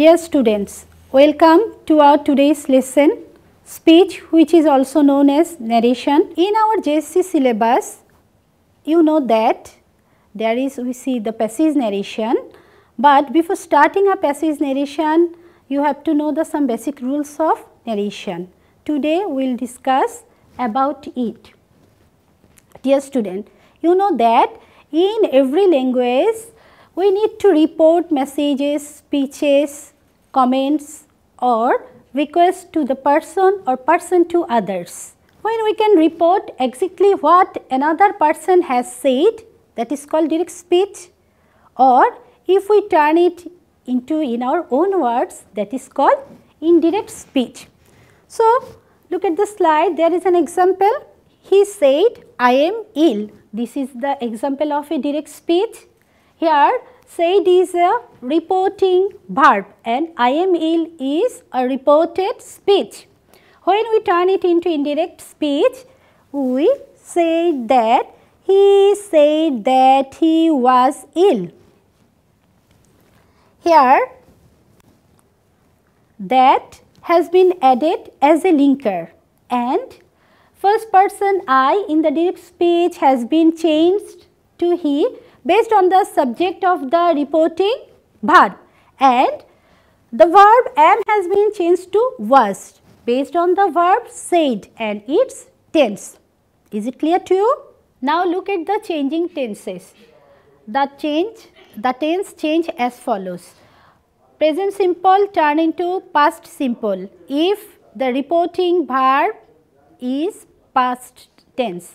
Dear students, welcome to our today's lesson, speech, which is also known as narration. In our JSC syllabus, you know that we see the passage narration, but before starting a passage narration, you have to know some basic rules of narration. Today we will discuss about it. Dear student, you know that in every language we need to report messages, speeches, comments or requests to the person or person to others. When we can report exactly what another person has said, that is called direct speech, or if we turn it into in our own words, that is called indirect speech. So, look at the slide, there is an example. He said, I am ill. This is the example of a direct speech. Here, said is a reporting verb and I am ill is a reported speech. When we turn it into indirect speech, we say that he said that he was ill. Here, that has been added as a linker and first person I in the direct speech has been changed to he based on the subject of the reporting verb, and the verb am has been changed to was based on the verb said and its tense. Is it clear to you? Now look at the changing tenses. The tense change as follows. Present simple turn into past simple if the reporting verb is past tense.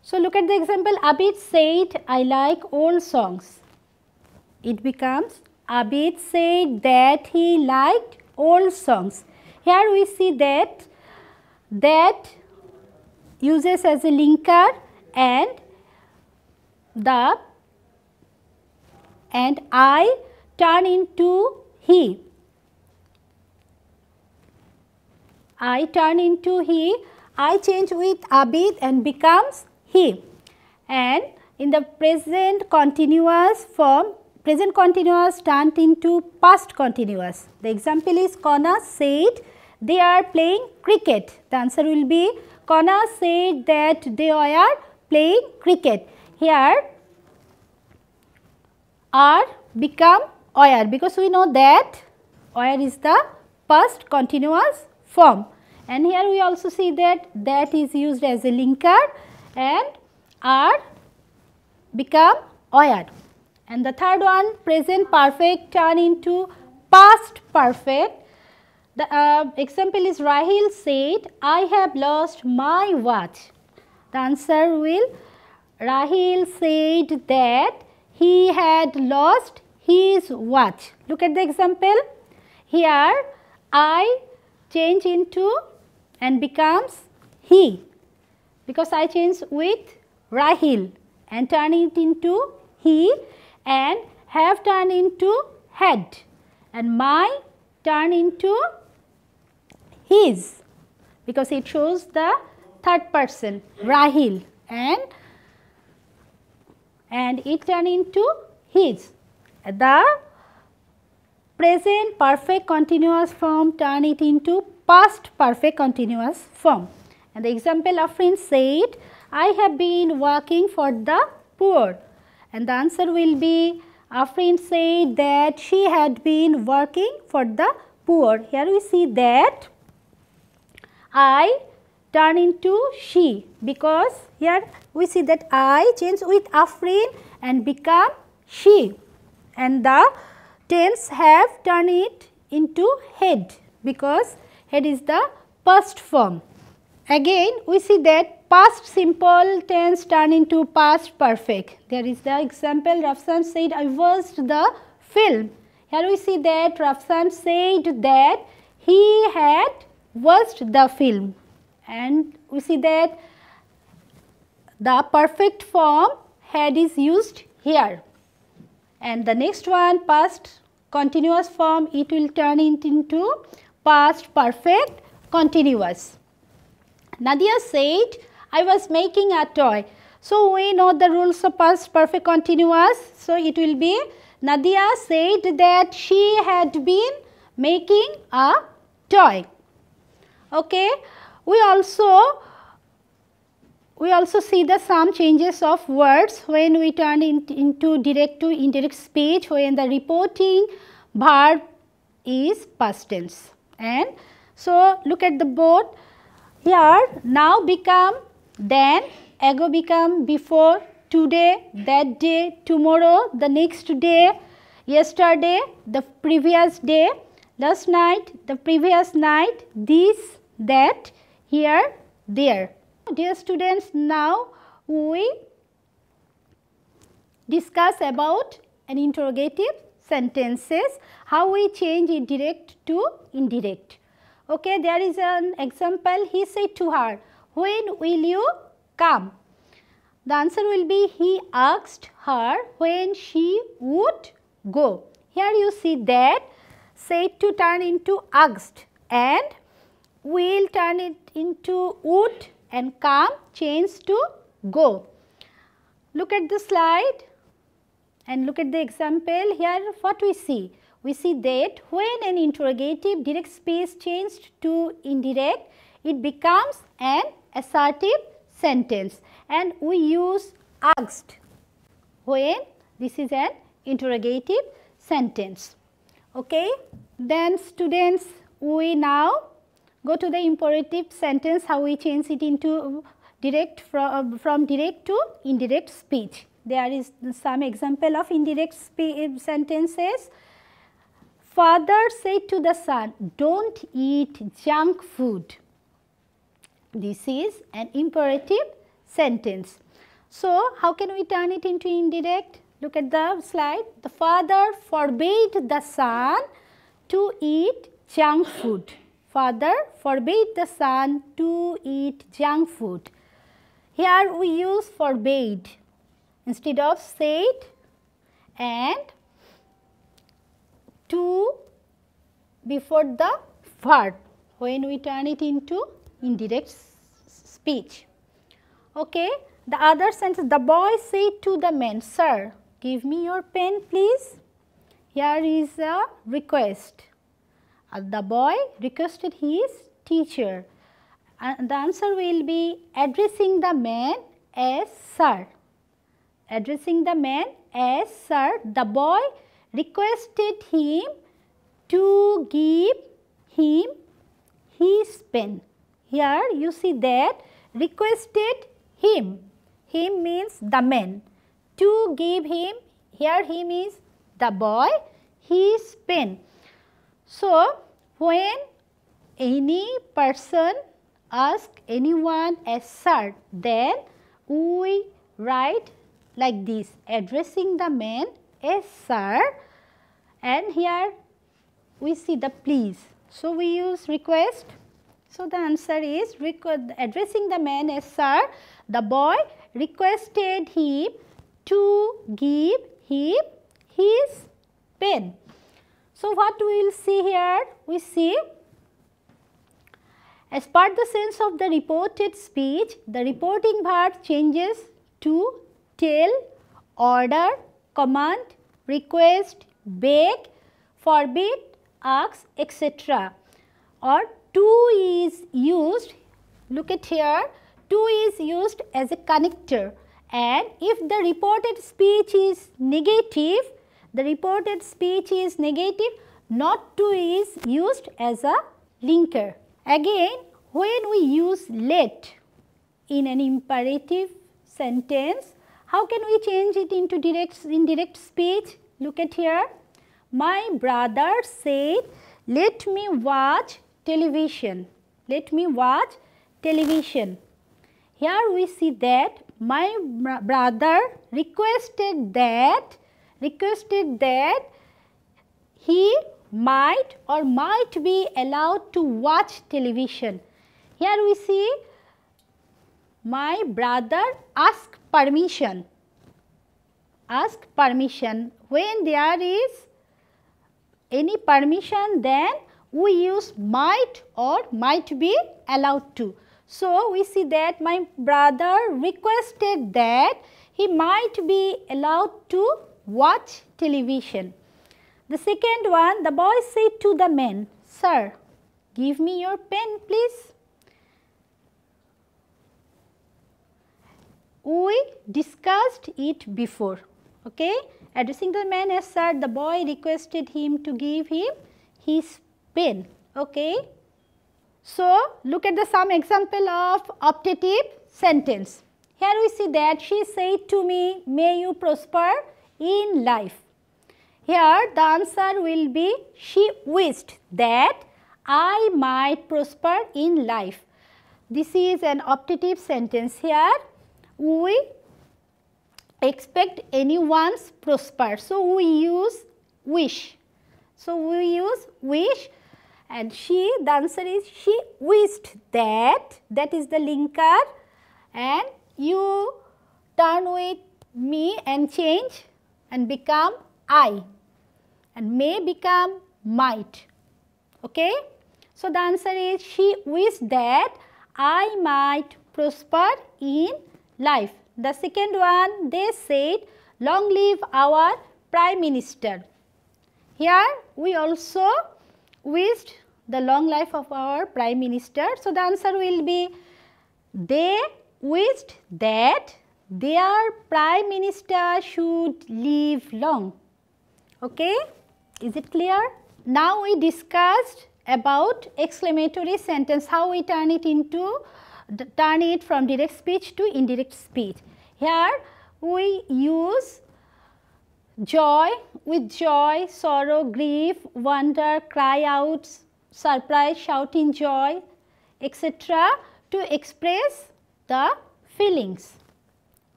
So, look at the example, Abid said, I like old songs. It becomes, Abid said that he liked old songs. Here we see that uses as a linker and I turn into he. I turn into he, I change with Abid and becomes he, and in the present continuous form, present continuous turned into past continuous. The example is Kona said they are playing cricket. The answer will be Kona said that they are playing cricket. Here are become are because we know that are is the past continuous form, and here we also see that is used as a linker and are become are. And the third one, present perfect turn into past perfect. The example is Rahil said, I have lost my watch. The answer will, Rahil said that he had lost his watch. Look at the example. Here I change into and becomes he, because I change with Rahil and turn it into he, and have turned into had, and my turn into his, because it shows the third person Rahil, and it turn into his. The present perfect continuous form turn it into past perfect continuous form. And the example, Afrin said, I have been working for the poor, and the answer will be, Afrin said that she had been working for the poor. Here we see that I turn into she, because here we see that I change with Afrin and become she, and the tense have turned it into head, because head is the past form. Again we see that past simple tense turn into past perfect. There is the example, Rafsan said, I watched the film. Here we see that Rafsan said that he had watched the film, and we see that the perfect form had is used here. And the next one, past continuous form, it will turn it into past perfect continuous. Nadia said, I was making a toy. So, we know the rules of past perfect continuous. So, it will be Nadia said that she had been making a toy. Okay. We also see the some changes of words when we turn into direct to indirect speech, when the reporting verb is past tense. And so, look at the board here. Now become, then, ago become, before, today, that day, tomorrow, the next day, yesterday, the previous day, last night, the previous night, this, that, here, there. Dear students, now we discuss about an interrogative sentences, how we change direct to indirect. Okay, there is an example. He said to her, when will you come? The answer will be, he asked her when she would go. Here you see that said to turn into asked, and will turn it into would, and come change to go. Look at the slide and look at the example. Here what we see? We see that when an interrogative direct speech changed to indirect, it becomes an assertive sentence, and we use asked when this is an interrogative sentence. Okay. Then students, we now go to the imperative sentence, how we change it into direct from direct to indirect speech. There is some example of indirect sentences. Father said to the son, don't eat junk food. This is an imperative sentence. So, how can we turn it into indirect? Look at the slide. The father forbade the son to eat junk food. Father forbade the son to eat junk food. Here we use forbade instead of said, and to before the verb when we turn it into indirect speech. Okay. The other sentence, the boy said to the man, sir, give me your pen please. Here is a request. The boy requested his teacher, and the answer will be addressing the man as sir. Addressing the man as sir, the boy requested him to give him his pen. Here you see that requested him. Him means the man. To give him, here him is the boy, his pen. So, when any person asks anyone as sir, then we write like this, addressing the man as sir, and here we see the please. So, we use request. So, the answer is addressing the man as sir, the boy requested him to give him his pen. So, what we will see here? We see as per the sense of the reported speech, the reporting verb changes to tell, order, command, request, beg, forbid, ask, etc. Or to is used, look at here, to is used as a connector, and if the reported speech is negative, not to is used as a linker. Again, when we use let in an imperative sentence, how can we change it into indirect speech? Look at here. My brother said, let me watch television. Let me watch television. Here we see that my brother requested that he might or might be allowed to watch television. Here we see my brother asked permission. When there is any permission, then we use might or might be allowed to. So, we see that my brother requested that he might be allowed to watch television. The second one, the boy said to the man, sir, give me your pen please. We discussed it before. Okay? Addressing the man as sir, the boy requested him to give him his pen. Okay? So, look at the some example of optative sentence. Here we see that she said to me, may you prosper in life. Here the answer will be, she wished that I might prosper in life. This is an optative sentence. Here we expect anyone's prosper. So, we use wish. So, we use wish, and she, the answer is she wished that is the linker, and you turn with me and change and become I, and may become might. Okay? So, the answer is she wished that I might prosper in life. The second one, they said, long live our Prime Minister. Here we also wished the long life of our Prime Minister. So, the answer will be, they wished that their Prime Minister should live long. Okay? Is it clear? Now we discussed about exclamatory sentence, how we turn it from direct speech to indirect speech. Here we use joy, with joy, sorrow, grief, wonder, cry out, surprise, shout in joy, etc. to express the feelings.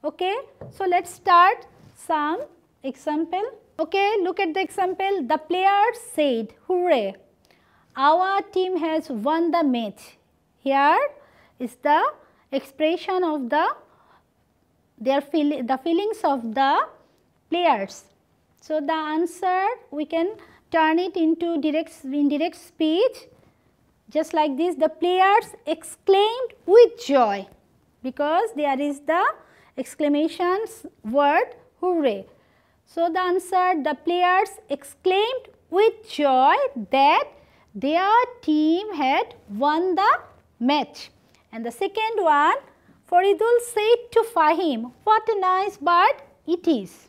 Okay. So, let us start some example. Okay, look at the example. The players said, hooray, our team has won the match. Here is the expression of the feelings of the players. So, the answer we can turn it into indirect speech just like this. The players exclaimed with joy, because there is the exclamations word hooray. So, the answer, the players exclaimed with joy that their team had won the match. And the second one, Faridul said to Fahim, what a nice bird it is.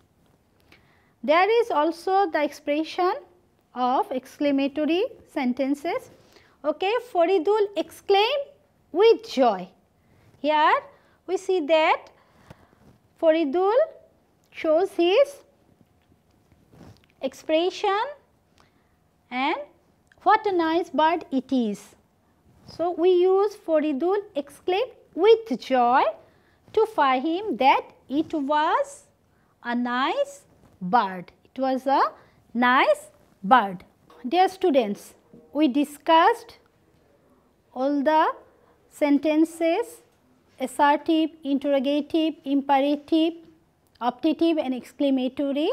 There is also the expression of exclamatory sentences. Okay, Faridul exclaimed with joy. Here we see that Faridul shows his expression and what a nice bird it is. So, we use Faridul exclaimed with joy to Fahim that it was a nice bird. It was a nice bird. Dear students, we discussed all the sentences, assertive, interrogative, imperative, optative and exclamatory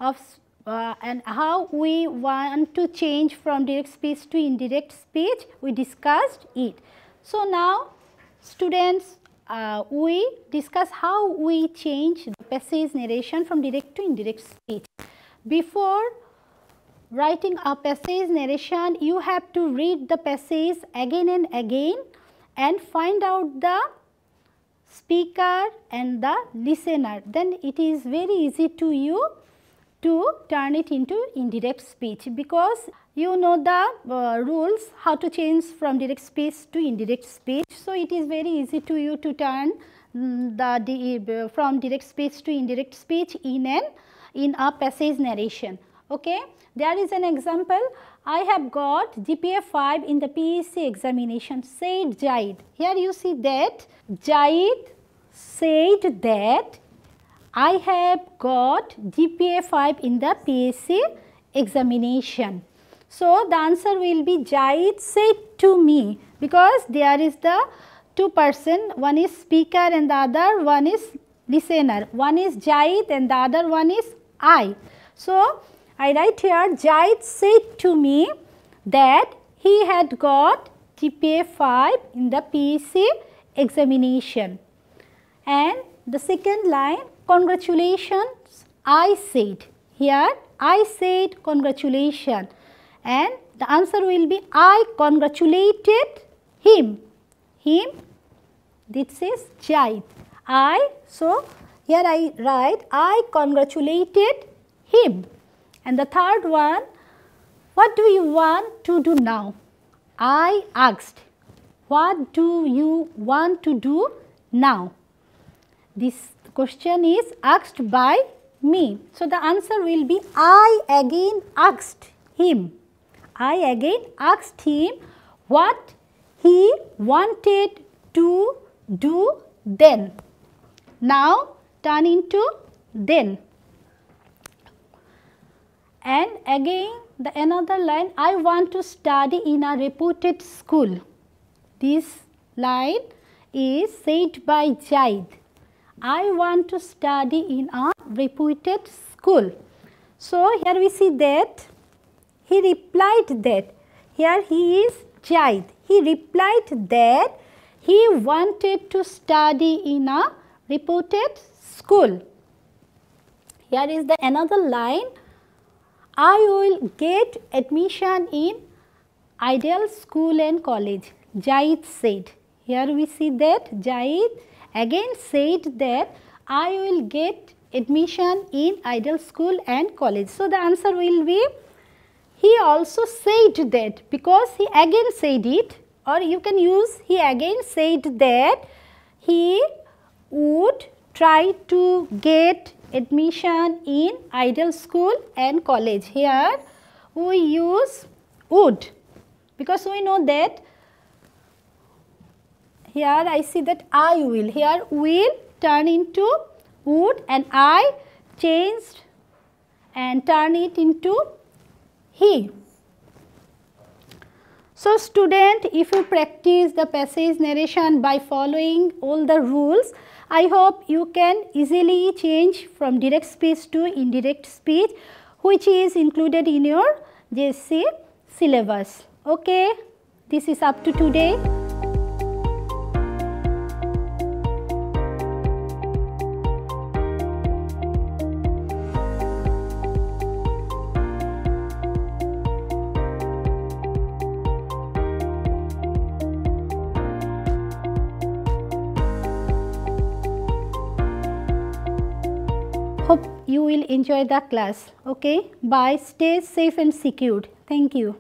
of and how we want to change from direct speech to indirect speech. We discussed it. So, now students, we discuss how we change the passage narration from direct to indirect speech. Before writing a passage narration, you have to read the passage again and again and find out the speaker and the listener. Then it is very easy to you to turn it into indirect speech, because you know the rules how to change from direct speech to indirect speech. So, it is very easy to you to turn from direct speech to indirect speech in a passage narration. Okay. There is an example. I have got GPA 5 in the PEC examination, said Jahid. Here you see that Jahid said that I have got GPA 5 in the PSC examination. So, the answer will be Jahid said to me, because there is the two person, one is speaker and the other one is listener. One is Jahid and the other one is I. So, I write here Jahid said to me that he had got GPA 5 in the PEC examination. And the second line, congratulations I said. Here I said congratulations, and the answer will be I congratulated him. Him, this is Jait. So here I write I congratulated him. And the third one, what do you want to do now? I asked, what do you want to do now? This question is asked by me. So the answer will be I again asked him. I again asked him what he wanted to do then. Now turn into then. And again another line, I want to study in a reputed school. This line is said by Jait. I want to study in a reputed school. So here we see that he replied that. Here he is Jait. He replied that he wanted to study in a reputed school. Here is the another line. I will get admission in ideal school and college, Jait said. Here we see that Jait again said that I will get admission in ideal school and college. So the answer will be he also said that, because he again said it, or you can use he again said that he would try to get admission in ideal school and college. Here we use would, because we know that here I see that I will. Here will turn into would, and I changed and turn it into he. So student, if you practice the passage narration by following all the rules, I hope you can easily change from direct speech to indirect speech, which is included in your JSC syllabus. Okay, this is up to today. Hope you will enjoy the class. Okay, bye. Stay safe and secured. Thank you.